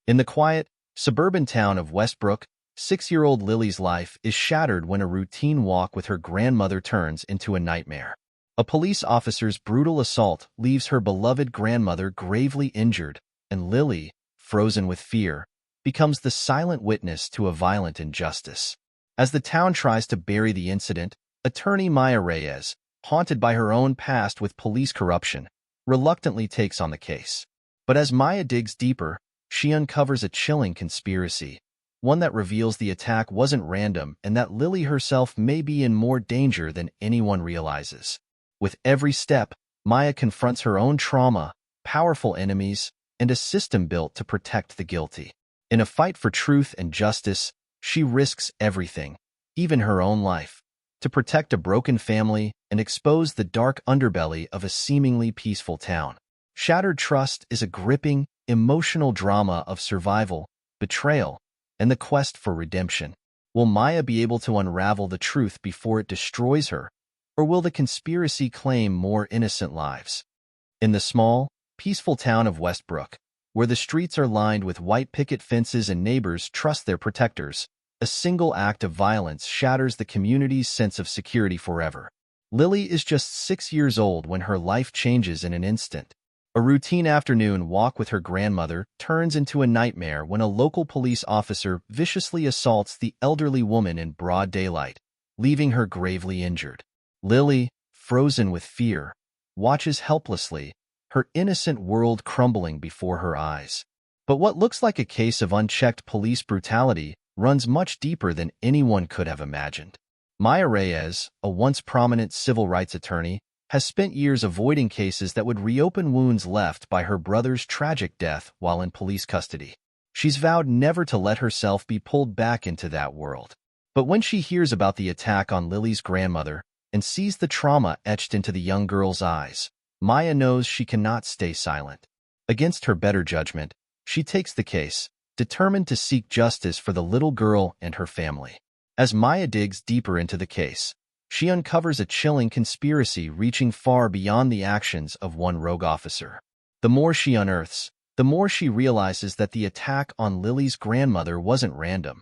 In the quiet, suburban town of Westbrook, 6-year-old Lily's life is shattered when a routine walk with her grandmother turns into a nightmare. A police officer's brutal assault leaves her beloved grandmother gravely injured, and Lily, frozen with fear, becomes the silent witness to a violent injustice. As the town tries to bury the incident, attorney Maya Reyes, haunted by her own past with police corruption, reluctantly takes on the case. But as Maya digs deeper, she uncovers a chilling conspiracy, one that reveals the attack wasn't random and that Lily herself may be in more danger than anyone realizes. With every step, Maya confronts her own trauma, powerful enemies, and a system built to protect the guilty. In a fight for truth and justice, she risks everything, even her own life, to protect a broken family and expose the dark underbelly of a seemingly peaceful town. Shattered Trust is a gripping, emotional drama of survival, betrayal, and the quest for redemption. Will Maya be able to unravel the truth before it destroys her, or will the conspiracy claim more innocent lives? In the small, peaceful town of Westbrook, where the streets are lined with white picket fences and neighbors trust their protectors, a single act of violence shatters the community's sense of security forever. Lily is just 6 years old when her life changes in an instant. A routine afternoon walk with her grandmother turns into a nightmare when a local police officer viciously assaults the elderly woman in broad daylight, leaving her gravely injured. Lily, frozen with fear, watches helplessly, her innocent world crumbling before her eyes. But what looks like a case of unchecked police brutality runs much deeper than anyone could have imagined. Maya Reyes, a once prominent civil rights attorney, has spent years avoiding cases that would reopen wounds left by her brother's tragic death while in police custody. She's vowed never to let herself be pulled back into that world. But when she hears about the attack on Lily's grandmother and sees the trauma etched into the young girl's eyes, Maya knows she cannot stay silent. Against her better judgment, she takes the case, determined to seek justice for the little girl and her family. As Maya digs deeper into the case, she uncovers a chilling conspiracy reaching far beyond the actions of one rogue officer. The more she unearths, the more she realizes that the attack on Lily's grandmother wasn't random.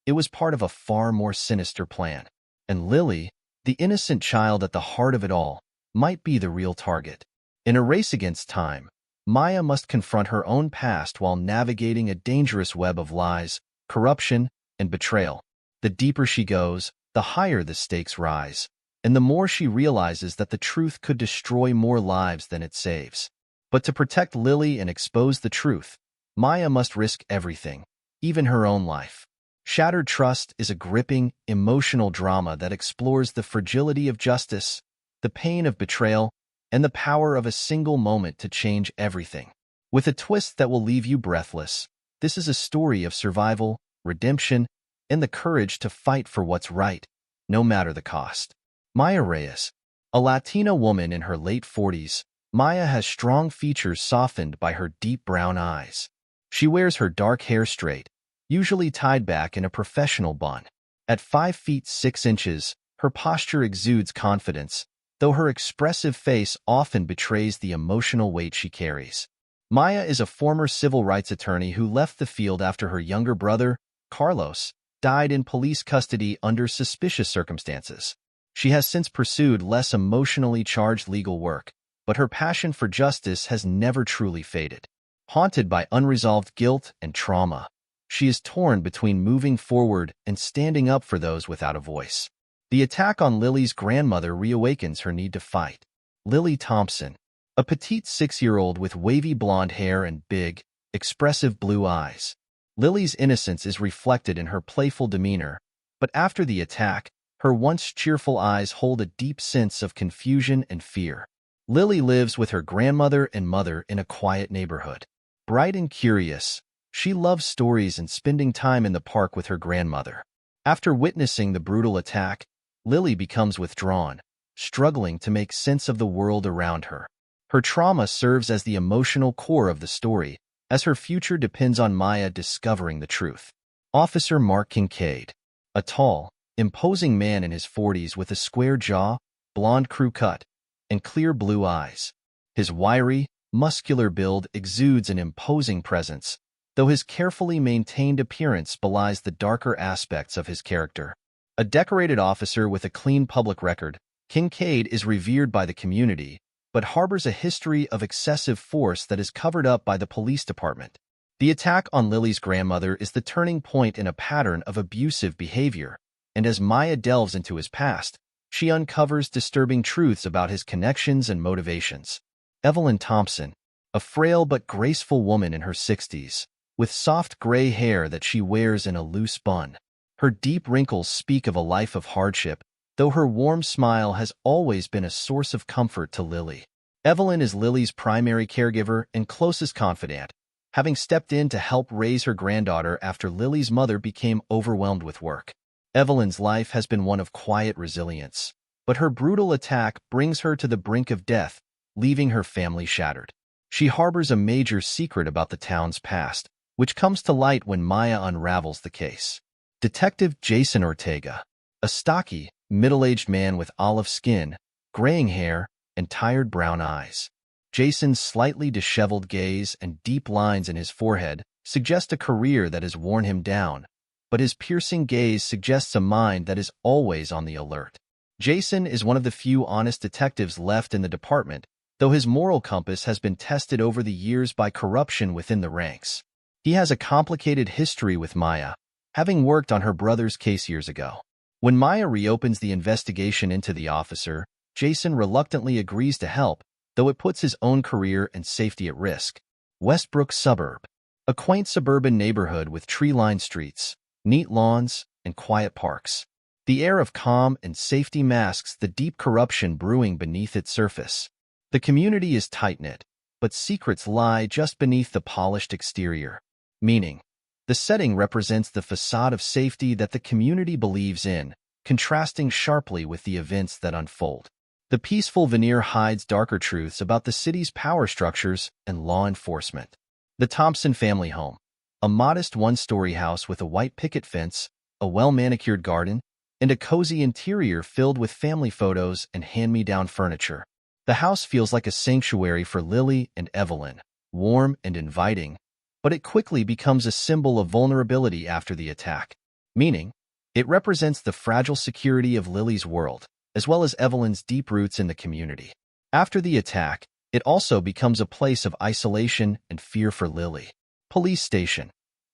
It was part of a far more sinister plan. And Lily, the innocent child at the heart of it all, might be the real target. In a race against time, Maya must confront her own past while navigating a dangerous web of lies, corruption, and betrayal. The deeper she goes, the higher the stakes rise, and the more she realizes that the truth could destroy more lives than it saves. But to protect Lily and expose the truth, Maya must risk everything, even her own life. Shattered Trust is a gripping, emotional drama that explores the fragility of justice, the pain of betrayal, and the power of a single moment to change everything. With a twist that will leave you breathless, this is a story of survival, redemption, and the courage to fight for what's right, no matter the cost. Maya Reyes, a Latina woman in her late 40s, Maya has strong features softened by her deep brown eyes. She wears her dark hair straight, usually tied back in a professional bun. At 5 feet 6 inches, her posture exudes confidence, though her expressive face often betrays the emotional weight she carries. Maya is a former civil rights attorney who left the field after her younger brother, Carlos, died in police custody under suspicious circumstances. She has since pursued less emotionally charged legal work, but her passion for justice has never truly faded. Haunted by unresolved guilt and trauma, she is torn between moving forward and standing up for those without a voice. The attack on Lily's grandmother reawakens her need to fight. Lily Thompson, a petite 6-year-old with wavy blonde hair and big, expressive blue eyes. Lily's innocence is reflected in her playful demeanor, but after the attack, her once cheerful eyes hold a deep sense of confusion and fear. Lily lives with her grandmother and mother in a quiet neighborhood. Bright and curious, she loves stories and spending time in the park with her grandmother. After witnessing the brutal attack, Lily becomes withdrawn, struggling to make sense of the world around her. Her trauma serves as the emotional core of the story, as her future depends on Maya discovering the truth. Officer Mark Kincaid, a tall, imposing man in his 40s with a square jaw, blonde crew cut, and clear blue eyes. His wiry, muscular build exudes an imposing presence, though his carefully maintained appearance belies the darker aspects of his character. A decorated officer with a clean public record, Kincaid is revered by the community, but harbors a history of excessive force that is covered up by the police department. The attack on Lily's grandmother is the turning point in a pattern of abusive behavior, and as Maya delves into his past, she uncovers disturbing truths about his connections and motivations. Evelyn Thompson, a frail but graceful woman in her 60s, with soft gray hair that she wears in a loose bun. Her deep wrinkles speak of a life of hardship, though her warm smile has always been a source of comfort to Lily. Evelyn is Lily's primary caregiver and closest confidant, having stepped in to help raise her granddaughter after Lily's mother became overwhelmed with work. Evelyn's life has been one of quiet resilience, but her brutal attack brings her to the brink of death, leaving her family shattered. She harbors a major secret about the town's past, which comes to light when Maya unravels the case. Detective Jason Ortega, a stocky, middle-aged man with olive skin, graying hair, and tired brown eyes. Jason's slightly disheveled gaze and deep lines in his forehead suggest a career that has worn him down, but his piercing gaze suggests a mind that is always on the alert. Jason is one of the few honest detectives left in the department, though his moral compass has been tested over the years by corruption within the ranks. He has a complicated history with Maya, having worked on her brother's case years ago. When Maya reopens the investigation into the officer, Jason reluctantly agrees to help, though it puts his own career and safety at risk. Westbrook Suburb, a quaint suburban neighborhood with tree-lined streets, neat lawns, and quiet parks. The air of calm and safety masks the deep corruption brewing beneath its surface. The community is tight-knit, but secrets lie just beneath the polished exterior. Meaning, the setting represents the facade of safety that the community believes in, contrasting sharply with the events that unfold. The peaceful veneer hides darker truths about the city's power structures and law enforcement. The Thompson family home, a modest one-story house with a white picket fence, a well-manicured garden, and a cozy interior filled with family photos and hand-me-down furniture. The house feels like a sanctuary for Lily and Evelyn, warm and inviting, but it quickly becomes a symbol of vulnerability after the attack. Meaning, it represents the fragile security of Lily's world, as well as Evelyn's deep roots in the community. After the attack, it also becomes a place of isolation and fear for Lily. Police station,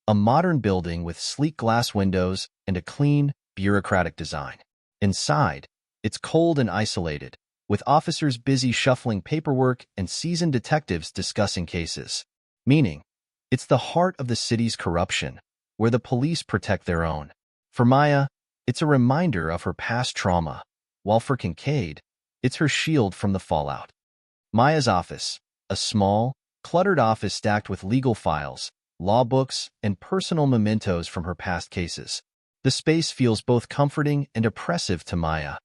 a modern building with sleek glass windows and a clean, bureaucratic design. Inside, it's cold and isolated, with officers busy shuffling paperwork and seasoned detectives discussing cases. Meaning, it's the heart of the city's corruption, where the police protect their own. For Maya, it's a reminder of her past trauma, while for Kincaid, it's her shield from the fallout. Maya's office, a small, cluttered office stacked with legal files, law books, and personal mementos from her past cases. The space feels both comforting and oppressive to Maya.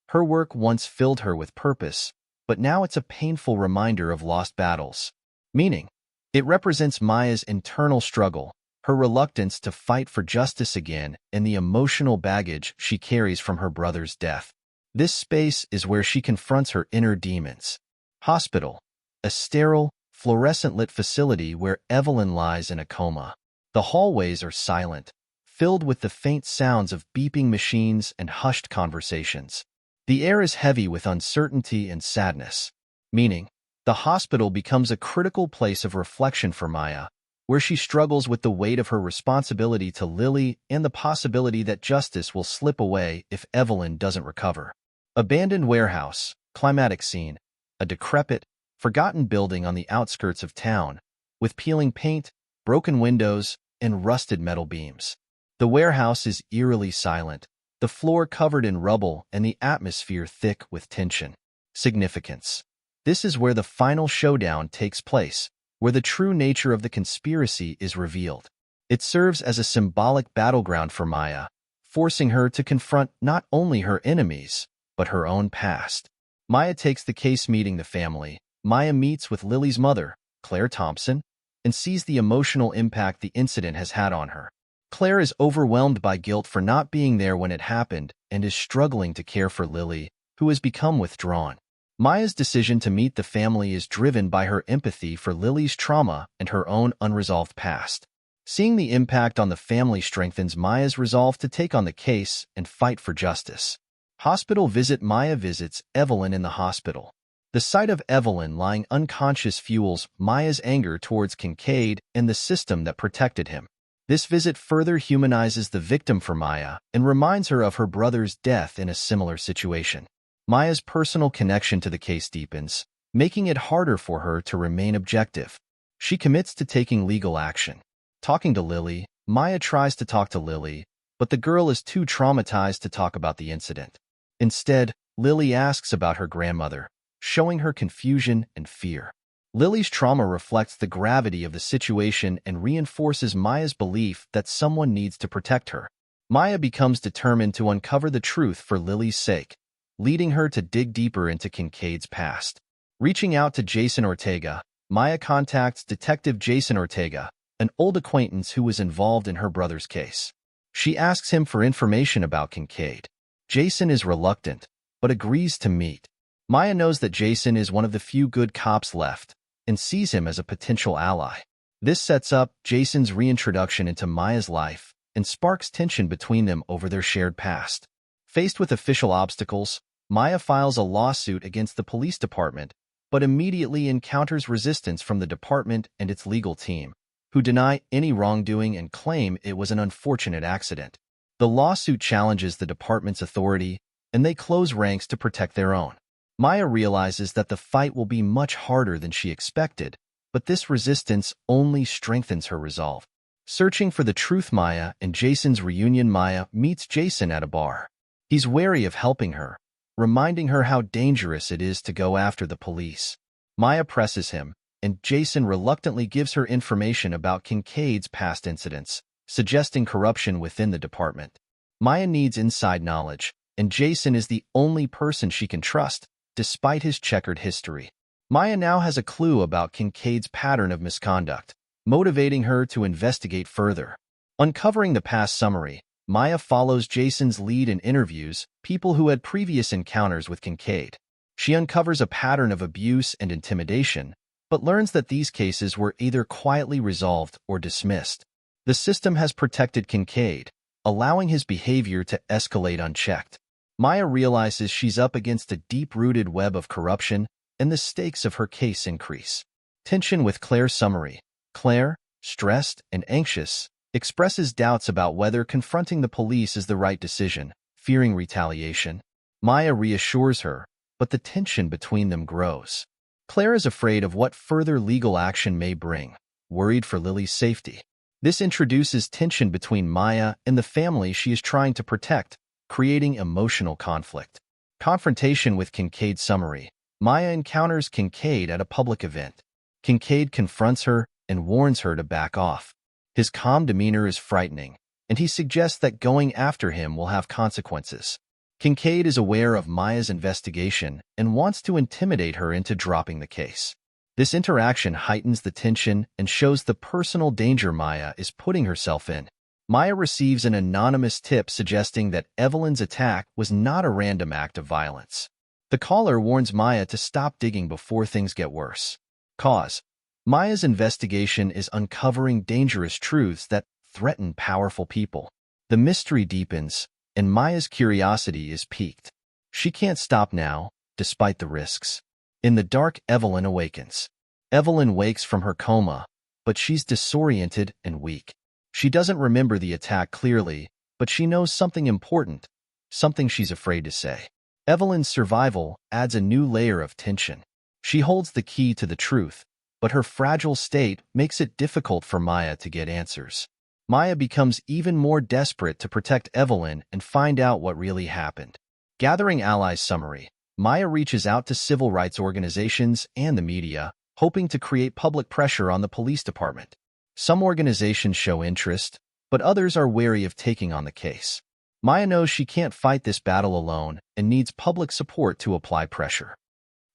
Her work once filled her with purpose, but now it's a painful reminder of lost battles. Meaning, it represents Maya's internal struggle, her reluctance to fight for justice again, and the emotional baggage she carries from her brother's death. This space is where she confronts her inner demons. Hospital, a sterile, fluorescent-lit facility where Evelyn lies in a coma. The hallways are silent, filled with the faint sounds of beeping machines and hushed conversations. The air is heavy with uncertainty and sadness, meaning the hospital becomes a critical place of reflection for Maya, where she struggles with the weight of her responsibility to Lily and the possibility that justice will slip away if Evelyn doesn't recover. Abandoned warehouse, climatic scene, a decrepit, forgotten building on the outskirts of town, with peeling paint, broken windows, and rusted metal beams. The warehouse is eerily silent, the floor covered in rubble and the atmosphere thick with tension. Significance. This is where the final showdown takes place, where the true nature of the conspiracy is revealed. It serves as a symbolic battleground for Maya, forcing her to confront not only her enemies, but her own past. Maya takes the case meeting the family. Maya meets with Lily's mother, Claire Thompson, and sees the emotional impact the incident has had on her. Claire is overwhelmed by guilt for not being there when it happened and is struggling to care for Lily, who has become withdrawn. Maya's decision to meet the family is driven by her empathy for Lily's trauma and her own unresolved past. Seeing the impact on the family strengthens Maya's resolve to take on the case and fight for justice. Hospital visit. Maya visits Evelyn in the hospital. The sight of Evelyn lying unconscious fuels Maya's anger towards Kincaid and the system that protected him. This visit further humanizes the victim for Maya and reminds her of her brother's death in a similar situation. Maya's personal connection to the case deepens, making it harder for her to remain objective. She commits to taking legal action. Talking to Lily, Maya tries to talk to Lily, but the girl is too traumatized to talk about the incident. Instead, Lily asks about her grandmother, showing her confusion and fear. Lily's trauma reflects the gravity of the situation and reinforces Maya's belief that someone needs to protect her. Maya becomes determined to uncover the truth for Lily's sake, leading her to dig deeper into Kincaid's past. Reaching out to Jason Ortega, Maya contacts Detective Jason Ortega, an old acquaintance who was involved in her brother's case. She asks him for information about Kincaid. Jason is reluctant, but agrees to meet. Maya knows that Jason is one of the few good cops left and sees him as a potential ally. This sets up Jason's reintroduction into Maya's life and sparks tension between them over their shared past. Faced with official obstacles, Maya files a lawsuit against the police department, but immediately encounters resistance from the department and its legal team, who deny any wrongdoing and claim it was an unfortunate accident. The lawsuit challenges the department's authority, and they close ranks to protect their own. Maya realizes that the fight will be much harder than she expected, but this resistance only strengthens her resolve. Searching for the truth. Maya and Jason's reunion. Maya meets Jason at a bar. He's wary of helping her, reminding her how dangerous it is to go after the police. Maya presses him, and Jason reluctantly gives her information about Kincaid's past incidents, suggesting corruption within the department. Maya needs inside knowledge, and Jason is the only person she can trust, despite his checkered history. Maya now has a clue about Kincaid's pattern of misconduct, motivating her to investigate further. Uncovering the past summary, Maya follows Jason's lead and interviews people who had previous encounters with Kincaid. She uncovers a pattern of abuse and intimidation, but learns that these cases were either quietly resolved or dismissed. The system has protected Kincaid, allowing his behavior to escalate unchecked. Maya realizes she's up against a deep-rooted web of corruption, and the stakes of her case increase. Tension with Claire's summary. Claire, stressed and anxious, expresses doubts about whether confronting the police is the right decision, fearing retaliation. Maya reassures her, but the tension between them grows. Claire is afraid of what further legal action may bring, worried for Lily's safety. This introduces tension between Maya and the family she is trying to protect, creating emotional conflict. Confrontation with Kincaid's summary. Maya encounters Kincaid at a public event. Kincaid confronts her and warns her to back off. His calm demeanor is frightening, and he suggests that going after him will have consequences. Kincaid is aware of Maya's investigation and wants to intimidate her into dropping the case. This interaction heightens the tension and shows the personal danger Maya is putting herself in. Maya receives an anonymous tip suggesting that Evelyn's attack was not a random act of violence. The caller warns Maya to stop digging before things get worse. Cause. Maya's investigation is uncovering dangerous truths that threaten powerful people. The mystery deepens, and Maya's curiosity is piqued. She can't stop now, despite the risks. In the dark, Evelyn awakens. Evelyn wakes from her coma, but she's disoriented and weak. She doesn't remember the attack clearly, but she knows something important, something she's afraid to say. Evelyn's survival adds a new layer of tension. She holds the key to the truth, but her fragile state makes it difficult for Maya to get answers. Maya becomes even more desperate to protect Evelyn and find out what really happened. Gathering allies. Summary. Maya reaches out to civil rights organizations and the media, hoping to create public pressure on the police department. Some organizations show interest, but others are wary of taking on the case. Maya knows she can't fight this battle alone and needs public support to apply pressure.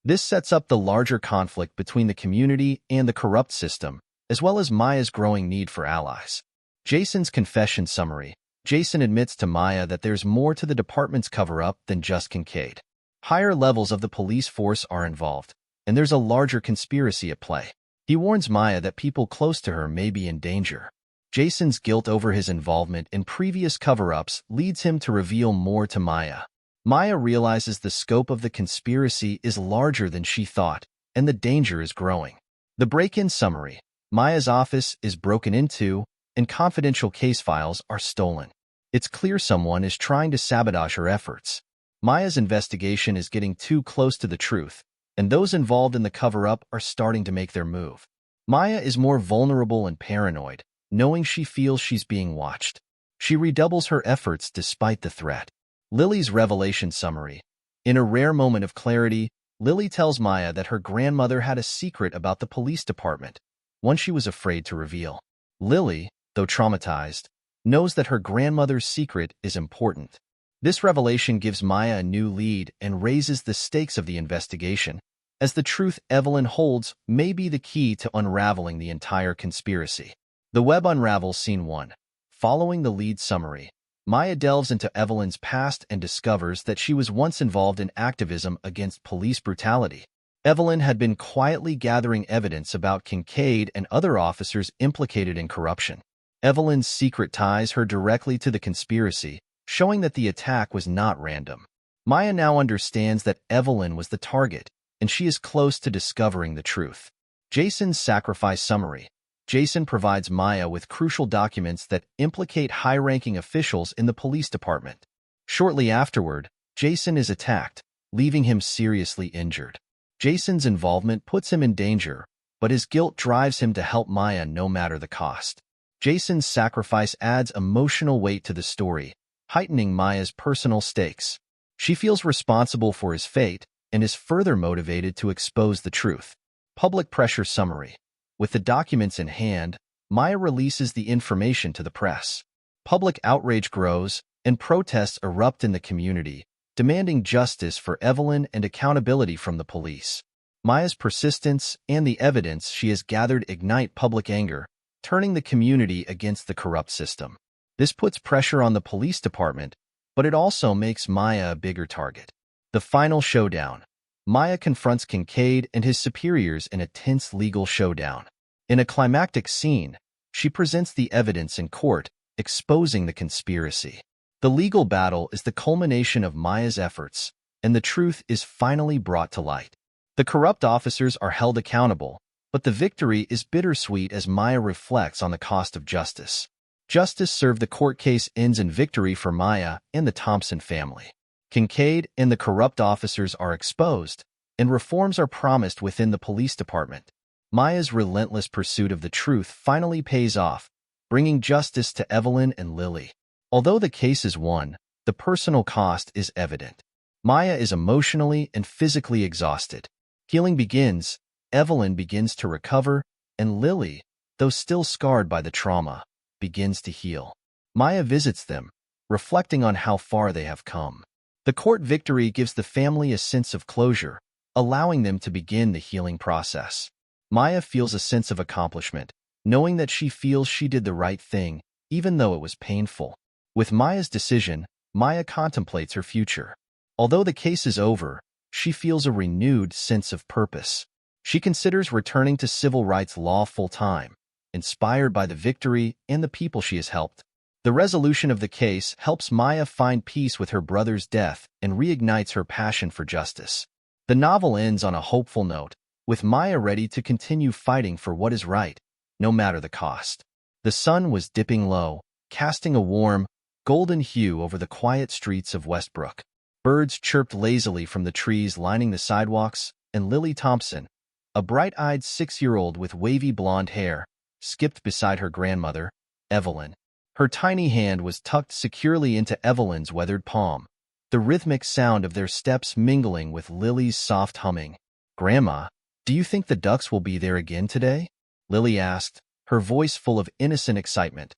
This sets up the larger conflict between the community and the corrupt system, as well as Maya's growing need for allies. Jason's confession. Summary. Jason admits to Maya that there's more to the department's cover-up than just Kincaid. Higher levels of the police force are involved, and there's a larger conspiracy at play. He warns Maya that people close to her may be in danger. Jason's guilt over his involvement in previous cover-ups leads him to reveal more to Maya. Maya realizes the scope of the conspiracy is larger than she thought, and the danger is growing. The break-in summary: Maya's office is broken into, and confidential case files are stolen. It's clear someone is trying to sabotage her efforts. Maya's investigation is getting too close to the truth, and those involved in the cover-up are starting to make their move. Maya is more vulnerable and paranoid, knowing she feels she's being watched. She redoubles her efforts despite the threat. Lily's revelation summary: in a rare moment of clarity, Lily tells Maya that her grandmother had a secret about the police department, one she was afraid to reveal. Lily, though traumatized, knows that her grandmother's secret is important. This revelation gives Maya a new lead and raises the stakes of the investigation, as the truth Evelyn holds may be the key to unraveling the entire conspiracy. The web unravels. Scene 1. Following the lead summary, Maya delves into Evelyn's past and discovers that she was once involved in activism against police brutality. Evelyn had been quietly gathering evidence about Kincaid and other officers implicated in corruption. Evelyn's secret ties her directly to the conspiracy, showing that the attack was not random. Maya now understands that Evelyn was the target, and she is close to discovering the truth. Jason's sacrifice summary: Jason provides Maya with crucial documents that implicate high-ranking officials in the police department. Shortly afterward, Jason is attacked, leaving him seriously injured. Jason's involvement puts him in danger, but his guilt drives him to help Maya no matter the cost. Jason's sacrifice adds emotional weight to the story, heightening Maya's personal stakes. She feels responsible for his fate and is further motivated to expose the truth. Public pressure summary: with the documents in hand, Maya releases the information to the press. Public outrage grows, and protests erupt in the community, demanding justice for Evelyn and accountability from the police. Maya's persistence and the evidence she has gathered ignite public anger, turning the community against the corrupt system. This puts pressure on the police department, but it also makes Maya a bigger target. The final showdown: Maya confronts Kincaid and his superiors in a tense legal showdown. In a climactic scene, she presents the evidence in court, exposing the conspiracy. The legal battle is the culmination of Maya's efforts, and the truth is finally brought to light. The corrupt officers are held accountable, but the victory is bittersweet as Maya reflects on the cost of justice. Justice served. The court case ends in victory for Maya and the Thompson family. Kincaid and the corrupt officers are exposed, and reforms are promised within the police department. Maya's relentless pursuit of the truth finally pays off, bringing justice to Evelyn and Lily. Although the case is won, the personal cost is evident. Maya is emotionally and physically exhausted. Healing begins, Evelyn begins to recover, and Lily, though still scarred by the trauma, begins to heal. Maya visits them, reflecting on how far they have come. The court victory gives the family a sense of closure, allowing them to begin the healing process. Maya feels a sense of accomplishment, knowing that she feels she did the right thing, even though it was painful. With Maya's decision, Maya contemplates her future. Although the case is over, she feels a renewed sense of purpose. She considers returning to civil rights law full-time, inspired by the victory and the people she has helped. The resolution of the case helps Maya find peace with her brother's death and reignites her passion for justice. The novel ends on a hopeful note, with Maya ready to continue fighting for what is right, no matter the cost. The sun was dipping low, casting a warm, golden hue over the quiet streets of Westbrook. Birds chirped lazily from the trees lining the sidewalks, and Lily Thompson, a bright-eyed 6-year-old with wavy blonde hair, skipped beside her grandmother, Evelyn. Her tiny hand was tucked securely into Evelyn's weathered palm, the rhythmic sound of their steps mingling with Lily's soft humming. "Grandma, do you think the ducks will be there again today?" Lily asked, her voice full of innocent excitement.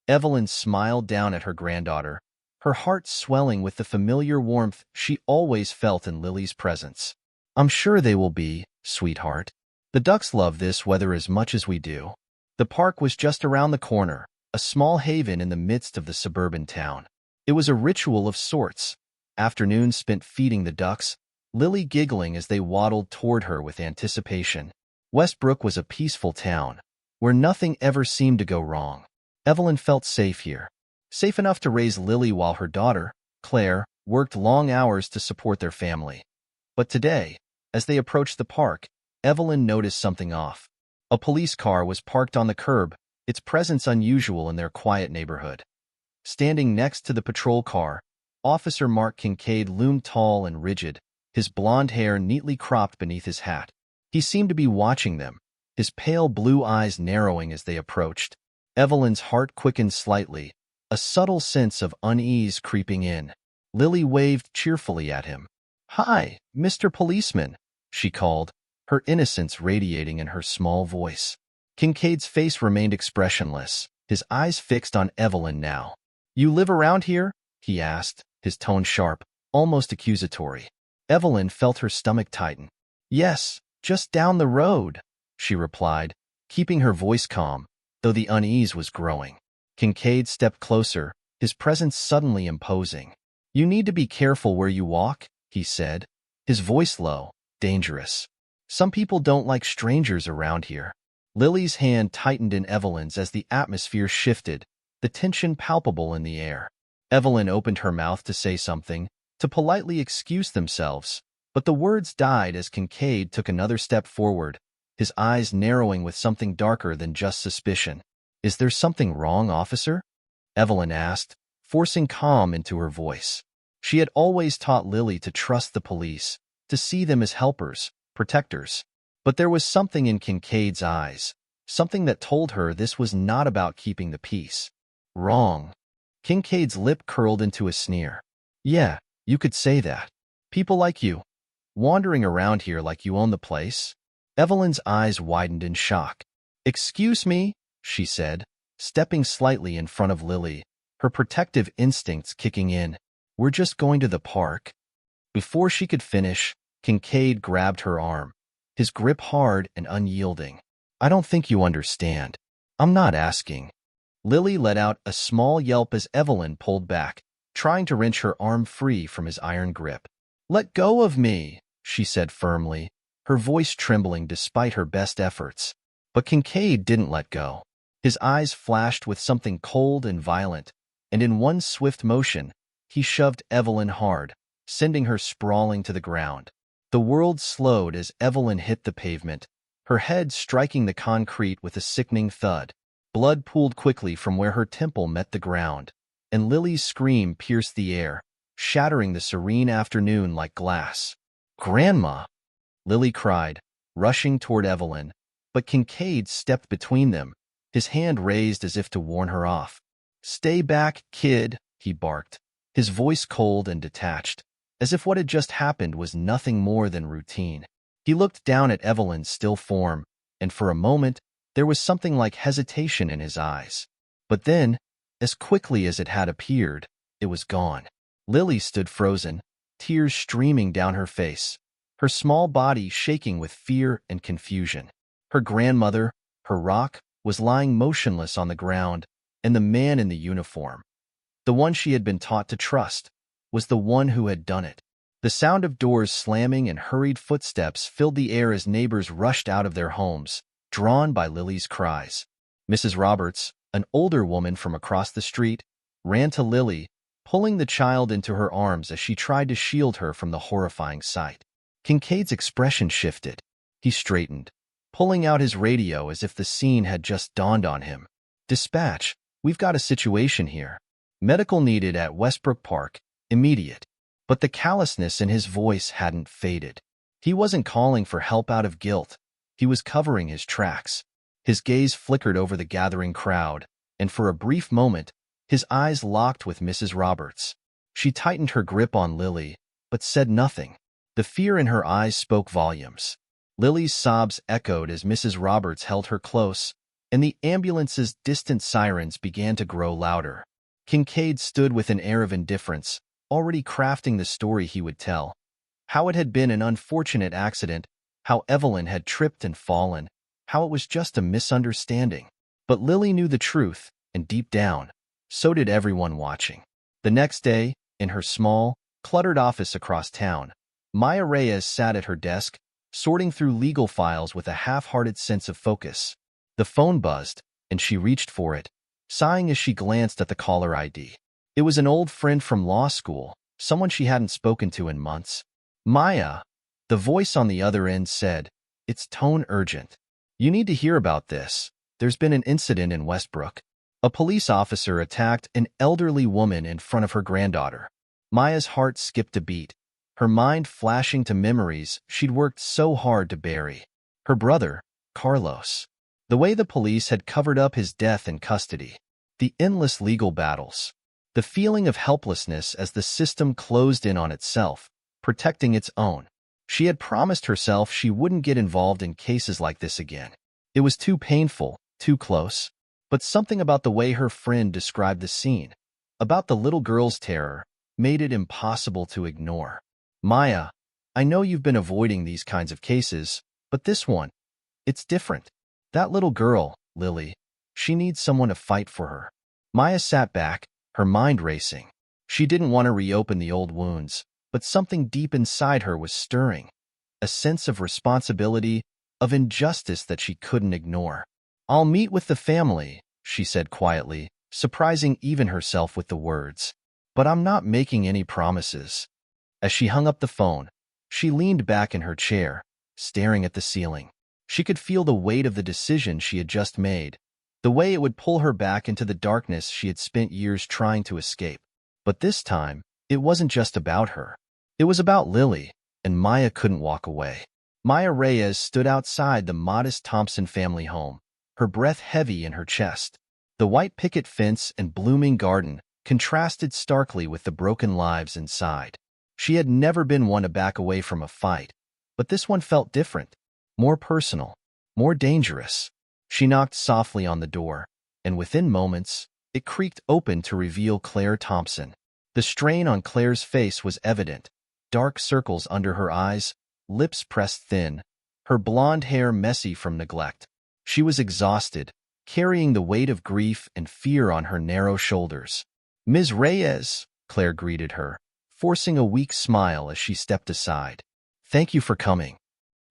Evelyn smiled down at her granddaughter, her heart swelling with the familiar warmth she always felt in Lily's presence. "I'm sure they will be, sweetheart. The ducks love this weather as much as we do." The park was just around the corner, a small haven in the midst of the suburban town. It was a ritual of sorts, afternoons spent feeding the ducks, Lily giggling as they waddled toward her with anticipation. Westbrook was a peaceful town, where nothing ever seemed to go wrong. Evelyn felt safe here. Safe enough to raise Lily while her daughter, Claire, worked long hours to support their family. But today, as they approached the park, Evelyn noticed something off. A police car was parked on the curb, its presence unusual in their quiet neighborhood. Standing next to the patrol car, Officer Mark Kincaid loomed tall and rigid, his blonde hair neatly cropped beneath his hat. He seemed to be watching them, his pale blue eyes narrowing as they approached. Evelyn's heart quickened slightly, a subtle sense of unease creeping in. Lily waved cheerfully at him. "Hi, Mr. Policeman," she called, her innocence radiating in her small voice. Kincaid's face remained expressionless, his eyes fixed on Evelyn now. "You live around here?" he asked, his tone sharp, almost accusatory. Evelyn felt her stomach tighten. "Yes, just down the road," she replied, keeping her voice calm, though the unease was growing. Kincaid stepped closer, his presence suddenly imposing. "You need to be careful where you walk," he said, his voice low, dangerous. "Some people don't like strangers around here." Lily's hand tightened in Evelyn's as the atmosphere shifted, the tension palpable in the air. Evelyn opened her mouth to say something, to politely excuse themselves, but the words died as Kincaid took another step forward, his eyes narrowing with something darker than just suspicion. "Is there something wrong, officer?" Evelyn asked, forcing calm into her voice. She had always taught Lily to trust the police, to see them as helpers, protectors. But there was something in Kincaid's eyes, something that told her this was not about keeping the peace. "Wrong." Kincaid's lip curled into a sneer. "Yeah, you could say that. People like you, wandering around here like you own the place?" Evelyn's eyes widened in shock. "Excuse me," she said, stepping slightly in front of Lily, her protective instincts kicking in. "We're just going to the park." Before she could finish, Kincaid grabbed her arm, his grip hard and unyielding. "I don't think you understand. I'm not asking." Lily let out a small yelp as Evelyn pulled back, trying to wrench her arm free from his iron grip. "Let go of me," she said firmly, her voice trembling despite her best efforts. But Kincaid didn't let go. His eyes flashed with something cold and violent, and in one swift motion, he shoved Evelyn hard, sending her sprawling to the ground. The world slowed as Evelyn hit the pavement, her head striking the concrete with a sickening thud. Blood pooled quickly from where her temple met the ground, and Lily's scream pierced the air, shattering the serene afternoon like glass. "Grandma!" Lily cried, rushing toward Evelyn, but Kincaid stepped between them, his hand raised as if to warn her off. "Stay back, kid," he barked, his voice cold and detached, as if what had just happened was nothing more than routine. He looked down at Evelyn's still form, and for a moment, there was something like hesitation in his eyes. But then, as quickly as it had appeared, it was gone. Lily stood frozen, tears streaming down her face, her small body shaking with fear and confusion. Her grandmother, her rock, was lying motionless on the ground, and the man in the uniform, the one she had been taught to trust, was the one who had done it. The sound of doors slamming and hurried footsteps filled the air as neighbors rushed out of their homes, drawn by Lily's cries. Mrs. Roberts, an older woman from across the street, ran to Lily, pulling the child into her arms as she tried to shield her from the horrifying sight. Kincaid's expression shifted. He straightened, pulling out his radio as if the scene had just dawned on him. "Dispatch, we've got a situation here. Medical needed at Westbrook Park, immediate." But the callousness in his voice hadn't faded. He wasn't calling for help out of guilt. He was covering his tracks. His gaze flickered over the gathering crowd, and for a brief moment, his eyes locked with Mrs. Roberts. She tightened her grip on Lily, but said nothing. The fear in her eyes spoke volumes. Lily's sobs echoed as Mrs. Roberts held her close, and the ambulance's distant sirens began to grow louder. Kincaid stood with an air of indifference, already crafting the story he would tell. How it had been an unfortunate accident, how Evelyn had tripped and fallen, how it was just a misunderstanding. But Lily knew the truth, and deep down, so did everyone watching. The next day, in her small, cluttered office across town, Maya Reyes sat at her desk, sorting through legal files with a half-hearted sense of focus. The phone buzzed, and she reached for it, sighing as she glanced at the caller ID. It was an old friend from law school, someone she hadn't spoken to in months. Maya, the voice on the other end said, its tone urgent. You need to hear about this. There's been an incident in Westbrook. A police officer attacked an elderly woman in front of her granddaughter. Maya's heart skipped a beat, her mind flashing to memories she'd worked so hard to bury. Her brother, Carlos. The way the police had covered up his death in custody. The endless legal battles. The feeling of helplessness as the system closed in on itself, protecting its own. She had promised herself she wouldn't get involved in cases like this again. It was too painful, too close. But something about the way her friend described the scene, about the little girl's terror, made it impossible to ignore. Maya, I know you've been avoiding these kinds of cases, but this one, it's different. That little girl, Lily, she needs someone to fight for her. Maya sat back, her mind racing. She didn't want to reopen the old wounds, but something deep inside her was stirring. A sense of responsibility, of injustice that she couldn't ignore. I'll meet with the family, she said quietly, surprising even herself with the words. But I'm not making any promises. As she hung up the phone, she leaned back in her chair, staring at the ceiling. She could feel the weight of the decision she had just made, the way it would pull her back into the darkness she had spent years trying to escape. But this time, it wasn't just about her. It was about Lily, and Maya couldn't walk away. Maya Reyes stood outside the modest Thompson family home, her breath heavy in her chest. The white picket fence and blooming garden contrasted starkly with the broken lives inside. She had never been one to back away from a fight, but this one felt different, more personal, more dangerous. She knocked softly on the door, and within moments, it creaked open to reveal Claire Thompson. The strain on Claire's face was evident, dark circles under her eyes, lips pressed thin, her blonde hair messy from neglect. She was exhausted, carrying the weight of grief and fear on her narrow shoulders. Ms. Reyes, Claire greeted her, forcing a weak smile as she stepped aside. Thank you for coming.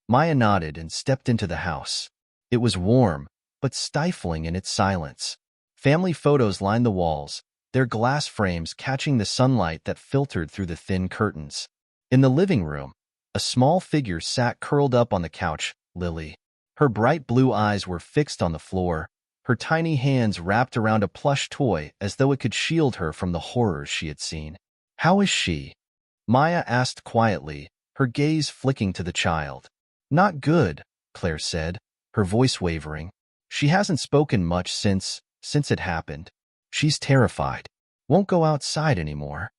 Maya nodded and stepped into the house. It was warm, but stifling in its silence. Family photos lined the walls, their glass frames catching the sunlight that filtered through the thin curtains. In the living room, a small figure sat curled up on the couch, Lily. Her bright blue eyes were fixed on the floor, her tiny hands wrapped around a plush toy as though it could shield her from the horrors she had seen. How is she? Maya asked quietly, her gaze flicking to the child. Not good, Claire said, her voice wavering. She hasn't spoken much since it happened. She's terrified. Won't go outside anymore.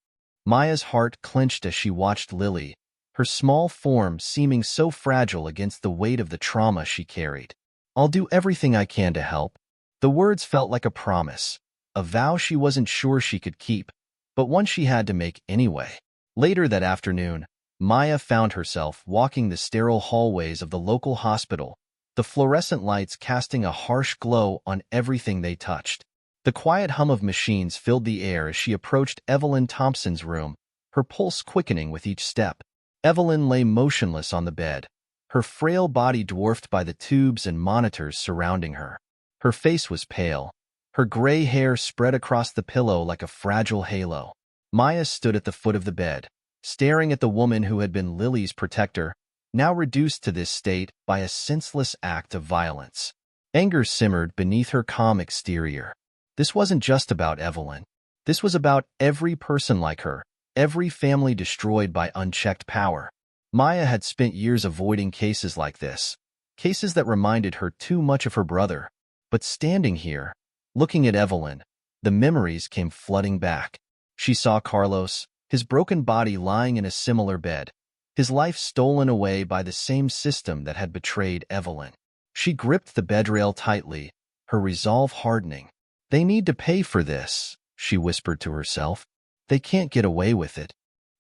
Maya's heart clenched as she watched Lily, her small form seeming so fragile against the weight of the trauma she carried. I'll do everything I can to help. The words felt like a promise, a vow she wasn't sure she could keep, but one she had to make anyway. Later that afternoon, Maya found herself walking the sterile hallways of the local hospital, the fluorescent lights casting a harsh glow on everything they touched. The quiet hum of machines filled the air as she approached Evelyn Thompson's room, her pulse quickening with each step. Evelyn lay motionless on the bed, her frail body dwarfed by the tubes and monitors surrounding her. Her face was pale, her gray hair spread across the pillow like a fragile halo. Maya stood at the foot of the bed, staring at the woman who had been Lily's protector, now reduced to this state by a senseless act of violence. Anger simmered beneath her calm exterior. This wasn't just about Evelyn. This was about every person like her, every family destroyed by unchecked power. Maya had spent years avoiding cases like this, cases that reminded her too much of her brother. But standing here, looking at Evelyn, the memories came flooding back. She saw Carlos, his broken body lying in a similar bed, his life stolen away by the same system that had betrayed Evelyn. She gripped the bedrail tightly, her resolve hardening. They need to pay for this, she whispered to herself. They can't get away with it.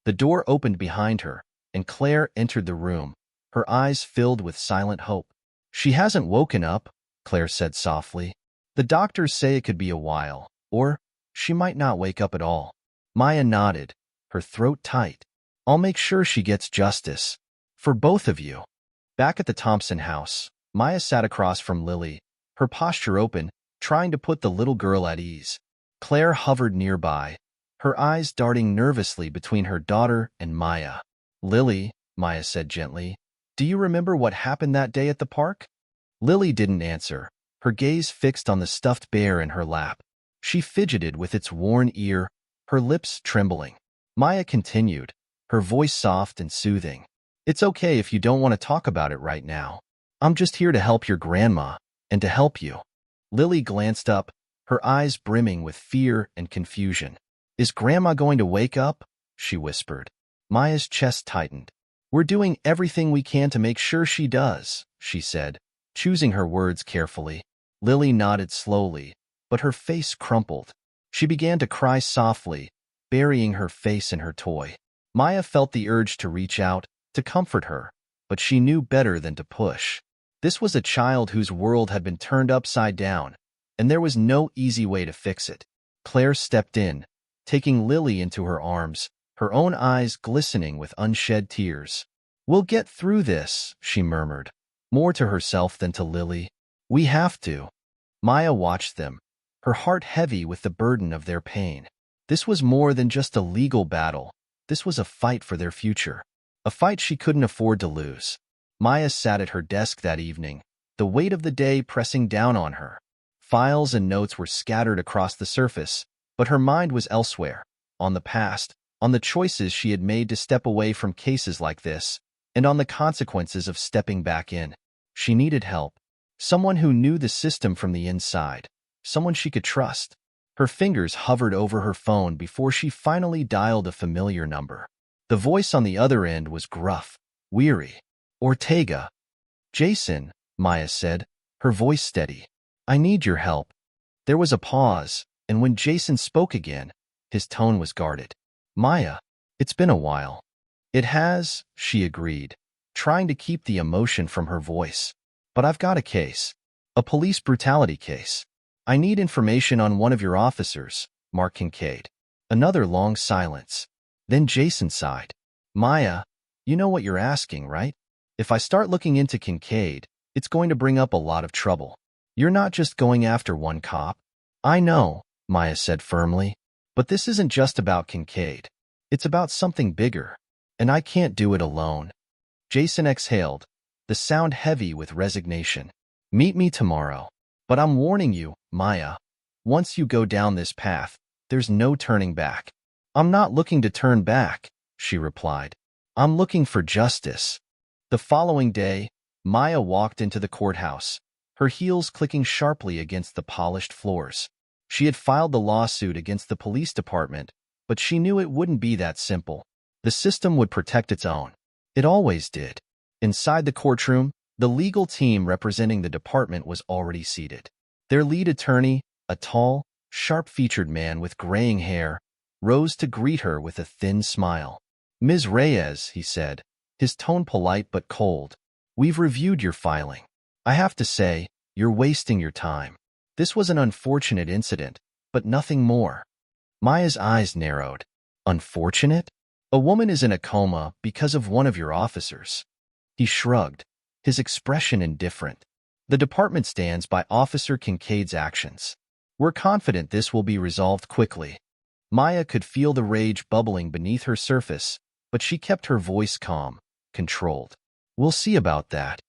The door opened behind her, and Claire entered the room, her eyes filled with silent hope. She hasn't woken up, Claire said softly. The doctors say it could be a while, or she might not wake up at all. Maya nodded, her throat tight. I'll make sure she gets justice. For both of you. Back at the Thompson house, Maya sat across from Lily, her posture open, trying to put the little girl at ease. Claire hovered nearby, her eyes darting nervously between her daughter and Maya. "Lily," Maya said gently, "do you remember what happened that day at the park?" Lily didn't answer, her gaze fixed on the stuffed bear in her lap. She fidgeted with its worn ear, her lips trembling. Maya continued, her voice soft and soothing. "It's okay if you don't want to talk about it right now. I'm just here to help your grandma, and to help you." Lily glanced up, her eyes brimming with fear and confusion. "Is Grandma going to wake up?" she whispered. Maya's chest tightened. "We're doing everything we can to make sure she does," she said, choosing her words carefully. Lily nodded slowly, but her face crumpled. She began to cry softly, burying her face in her toy. Maya felt the urge to reach out, to comfort her, but she knew better than to push. This was a child whose world had been turned upside down, and there was no easy way to fix it. Claire stepped in, taking Lily into her arms, her own eyes glistening with unshed tears. "We'll get through this," she murmured, more to herself than to Lily. "We have to." Maya watched them, her heart heavy with the burden of their pain. This was more than just a legal battle. This was a fight for their future, a fight she couldn't afford to lose. Maya sat at her desk that evening, the weight of the day pressing down on her. Files and notes were scattered across the surface, but her mind was elsewhere, on the past, on the choices she had made to step away from cases like this, and on the consequences of stepping back in. She needed help. Someone who knew the system from the inside. Someone she could trust. Her fingers hovered over her phone before she finally dialed a familiar number. The voice on the other end was gruff, weary. "Ortega." "Jason," Maya said, her voice steady. "I need your help." There was a pause, and when Jason spoke again, his tone was guarded. "Maya, it's been a while." "It has," she agreed, trying to keep the emotion from her voice. "But I've got a case. A police brutality case. I need information on one of your officers, Mark Kincaid." Another long silence. Then Jason sighed. "Maya, you know what you're asking, right? If I start looking into Kincaid, it's going to bring up a lot of trouble. You're not just going after one cop." "I know," Maya said firmly, "but this isn't just about Kincaid. It's about something bigger, and I can't do it alone." Jason exhaled, the sound heavy with resignation. "Meet me tomorrow. But I'm warning you, Maya, once you go down this path, there's no turning back." "I'm not looking to turn back," she replied. "I'm looking for justice." The following day, Maya walked into the courthouse, her heels clicking sharply against the polished floors. She had filed the lawsuit against the police department, but she knew it wouldn't be that simple. The system would protect its own. It always did. Inside the courtroom, the legal team representing the department was already seated. Their lead attorney, a tall, sharp-featured man with graying hair, rose to greet her with a thin smile. "Ms. Reyes," he said, his tone polite but cold, "we've reviewed your filing. I have to say, you're wasting your time. This was an unfortunate incident, but nothing more." Maya's eyes narrowed. "Unfortunate? A woman is in a coma because of one of your officers." He shrugged, his expression indifferent. "The department stands by Officer Kincaid's actions. We're confident this will be resolved quickly." Maya could feel the rage bubbling beneath her surface, but she kept her voice calm, controlled. "We'll see about that."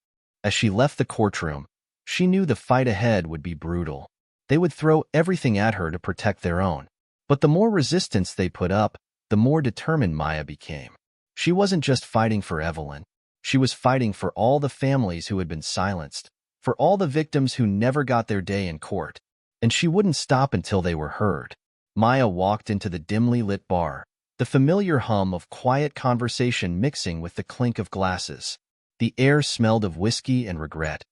As she left the courtroom, she knew the fight ahead would be brutal. They would throw everything at her to protect their own. But the more resistance they put up, the more determined Maya became. She wasn't just fighting for Evelyn. She was fighting for all the families who had been silenced, for all the victims who never got their day in court. And she wouldn't stop until they were heard. Maya walked into the dimly lit bar, the familiar hum of quiet conversation mixing with the clink of glasses. The air smelled of whiskey and regret,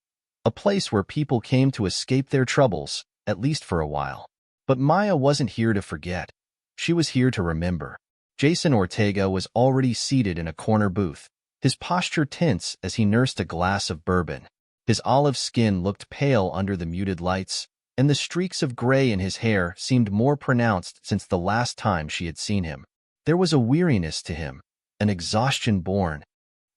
a place where people came to escape their troubles, at least for a while. But Maya wasn't here to forget. She was here to remember. Jason Ortega was already seated in a corner booth, his posture tense as he nursed a glass of bourbon. His olive skin looked pale under the muted lights, and the streaks of gray in his hair seemed more pronounced since the last time she had seen him. There was a weariness to him, an exhaustion born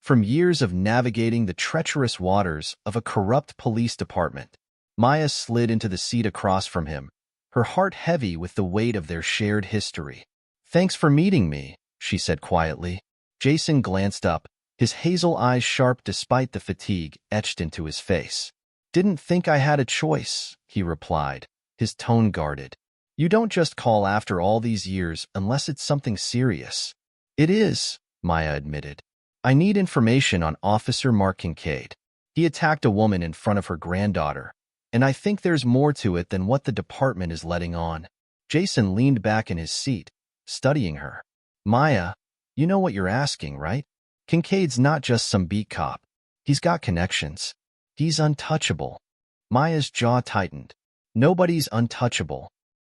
from years of navigating the treacherous waters of a corrupt police department. Maya slid into the seat across from him, her heart heavy with the weight of their shared history. "Thanks for meeting me," she said quietly. Jason glanced up, his hazel eyes sharp despite the fatigue etched into his face. "Didn't think I had a choice," he replied, his tone guarded. "You don't just call after all these years unless it's something serious." "It is," Maya admitted. "I need information on Officer Mark Kincaid. He attacked a woman in front of her granddaughter, and I think there's more to it than what the department is letting on." Jason leaned back in his seat, studying her. "Maya, you know what you're asking, right? Kincaid's not just some beat cop. He's got connections. He's untouchable." Maya's jaw tightened. "Nobody's untouchable."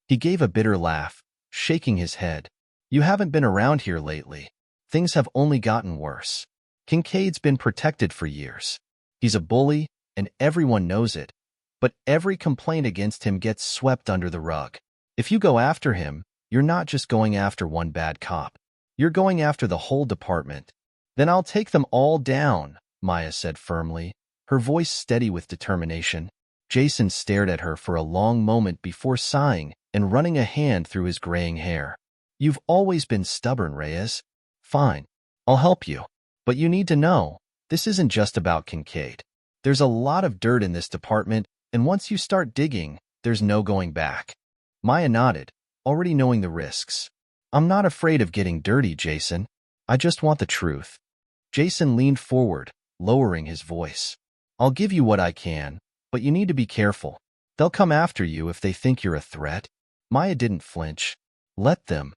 He gave a bitter laugh, shaking his head. "You haven't been around here lately. Things have only gotten worse. Kincaid's been protected for years. He's a bully, and everyone knows it. But every complaint against him gets swept under the rug. If you go after him, you're not just going after one bad cop. You're going after the whole department." "Then I'll take them all down," Maya said firmly, her voice steady with determination. Jason stared at her for a long moment before sighing and running a hand through his graying hair. "You've always been stubborn, Reyes. Fine, I'll help you. But you need to know, this isn't just about Kincaid. There's a lot of dirt in this department, and once you start digging, there's no going back." Maya nodded, already knowing the risks. "I'm not afraid of getting dirty, Jason. I just want the truth." Jason leaned forward, lowering his voice. "I'll give you what I can, but you need to be careful. They'll come after you if they think you're a threat." Maya didn't flinch. "Let them."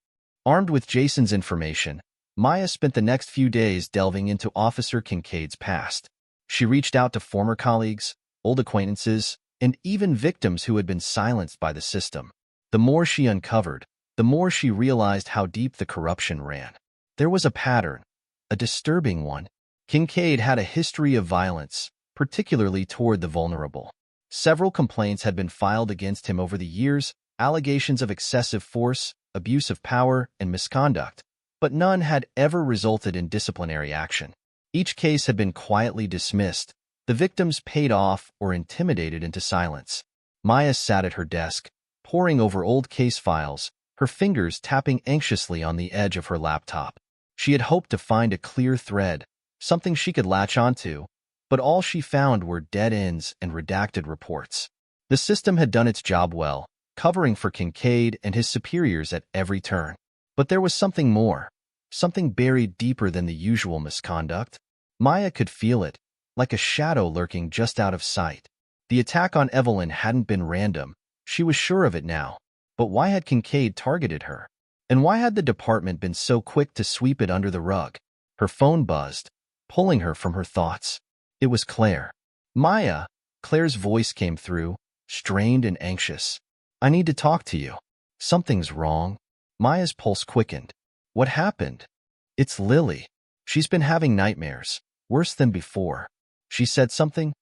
Armed with Jason's information, Maya spent the next few days delving into Officer Kincaid's past. She reached out to former colleagues, old acquaintances, and even victims who had been silenced by the system. The more she uncovered, the more she realized how deep the corruption ran. There was a pattern, a disturbing one. Kincaid had a history of violence, particularly toward the vulnerable. Several complaints had been filed against him over the years, allegations of excessive force, abuse of power, and misconduct, but none had ever resulted in disciplinary action. Each case had been quietly dismissed, the victims paid off or intimidated into silence. Maya sat at her desk, poring over old case files, her fingers tapping anxiously on the edge of her laptop. She had hoped to find a clear thread, something she could latch onto, but all she found were dead ends and redacted reports. The system had done its job well, covering for Kincaid and his superiors at every turn. But there was something more, something buried deeper than the usual misconduct. Maya could feel it, like a shadow lurking just out of sight. The attack on Evelyn hadn't been random, she was sure of it now. But why had Kincaid targeted her? And why had the department been so quick to sweep it under the rug? Her phone buzzed, pulling her from her thoughts. It was Claire. "Maya," Claire's voice came through, strained and anxious. "I need to talk to you. Something's wrong." Maya's pulse quickened. "What happened?" "It's Lily. She's been having nightmares, worse than before. She said something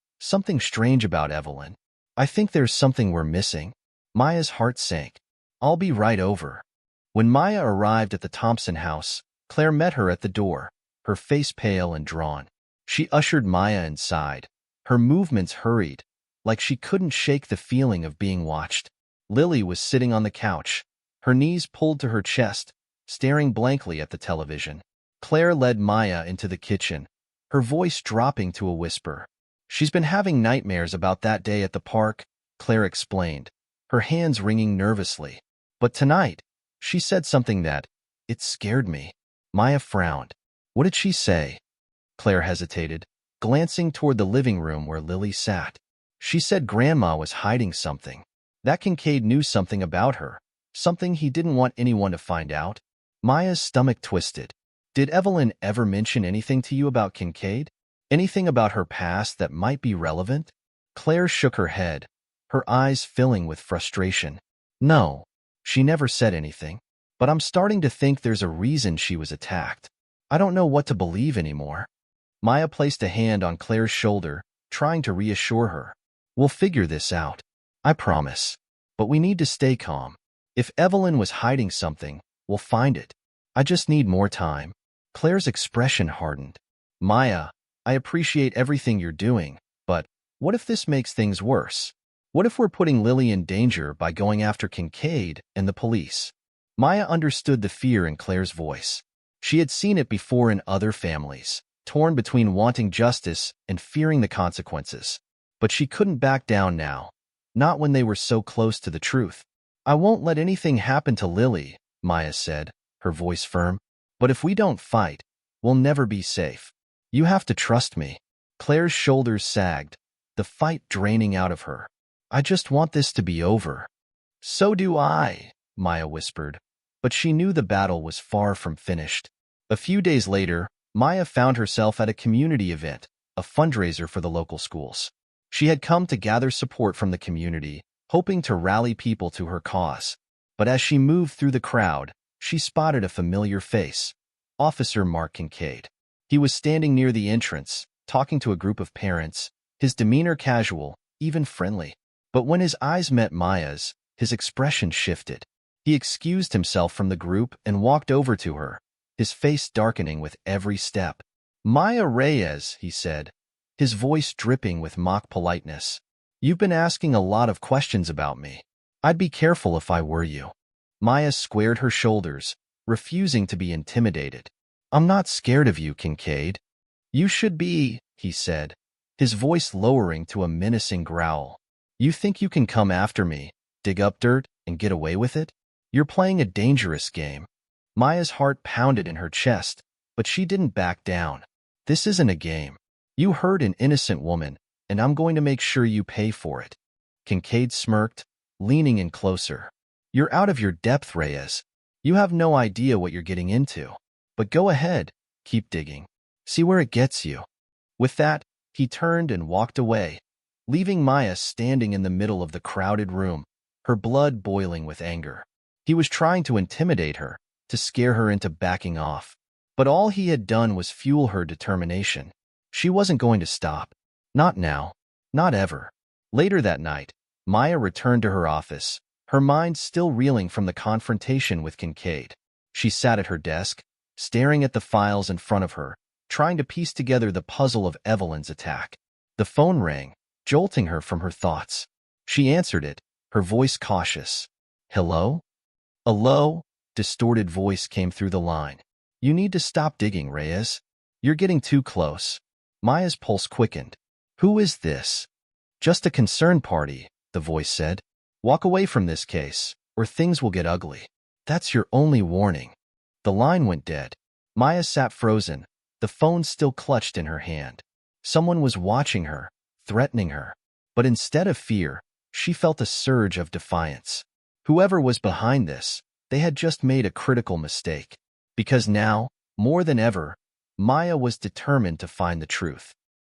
strange about Evelyn. I think there's something we're missing." Maya's heart sank. "I'll be right over." When Maya arrived at the Thompson house, Claire met her at the door, her face pale and drawn. She ushered Maya inside, her movements hurried, like she couldn't shake the feeling of being watched. Lily was sitting on the couch, her knees pulled to her chest, staring blankly at the television. Claire led Maya into the kitchen, her voice dropping to a whisper. "She's been having nightmares about that day at the park," Claire explained, her hands wringing nervously. "But tonight, she said something it scared me." Maya frowned. "What did she say?" Claire hesitated, glancing toward the living room where Lily sat. "She said Grandma was hiding something. That Kincaid knew something about her, something he didn't want anyone to find out." Maya's stomach twisted. "Did Evelyn ever mention anything to you about Kincaid? Anything about her past that might be relevant?" Claire shook her head, her eyes filling with frustration. "No, she never said anything. But I'm starting to think there's a reason she was attacked. I don't know what to believe anymore." Maya placed a hand on Claire's shoulder, trying to reassure her. "We'll figure this out. I promise. But we need to stay calm. If Evelyn was hiding something, we'll find it. I just need more time." Claire's expression hardened. "Maya, I appreciate everything you're doing, but what if this makes things worse? What if we're putting Lily in danger by going after Kincaid and the police? Maya understood the fear in Claire's voice. She had seen it before in other families, torn between wanting justice and fearing the consequences. But she couldn't back down now, not when they were so close to the truth. I won't let anything happen to Lily, Maya said, her voice firm. But if we don't fight, we'll never be safe. You have to trust me. Claire's shoulders sagged, the fight draining out of her. I just want this to be over. So do I, Maya whispered, but she knew the battle was far from finished. A few days later, Maya found herself at a community event, a fundraiser for the local schools. She had come to gather support from the community, hoping to rally people to her cause. But as she moved through the crowd, she spotted a familiar face, Officer Mark Kincaid. He was standing near the entrance, talking to a group of parents, his demeanor casual, even friendly. But when his eyes met Maya's, his expression shifted. He excused himself from the group and walked over to her, his face darkening with every step. Maya Reyes, he said, his voice dripping with mock politeness. You've been asking a lot of questions about me. I'd be careful if I were you. Maya squared her shoulders, refusing to be intimidated. I'm not scared of you, Kincaid. You should be, he said, his voice lowering to a menacing growl. You think you can come after me, dig up dirt, and get away with it? You're playing a dangerous game. Maya's heart pounded in her chest, but she didn't back down. This isn't a game. You hurt an innocent woman, and I'm going to make sure you pay for it. Kincaid smirked, leaning in closer. You're out of your depth, Reyes. You have no idea what you're getting into. But go ahead, keep digging. See where it gets you. With that, he turned and walked away, leaving Maya standing in the middle of the crowded room, her blood boiling with anger. He was trying to intimidate her, to scare her into backing off. But all he had done was fuel her determination. She wasn't going to stop. Not now. Not ever. Later that night, Maya returned to her office, her mind still reeling from the confrontation with Kincaid. She sat at her desk, staring at the files in front of her, trying to piece together the puzzle of Evelyn's attack. The phone rang, jolting her from her thoughts. She answered it, her voice cautious. Hello? A low, distorted voice came through the line. You need to stop digging, Reyes. You're getting too close. Maya's pulse quickened. Who is this? Just a concerned party, the voice said. Walk away from this case, or things will get ugly. That's your only warning. The line went dead. Maya sat frozen, the phone still clutched in her hand. Someone was watching her, threatening her. But instead of fear, she felt a surge of defiance. Whoever was behind this, they had just made a critical mistake. Because now, more than ever, Maya was determined to find the truth.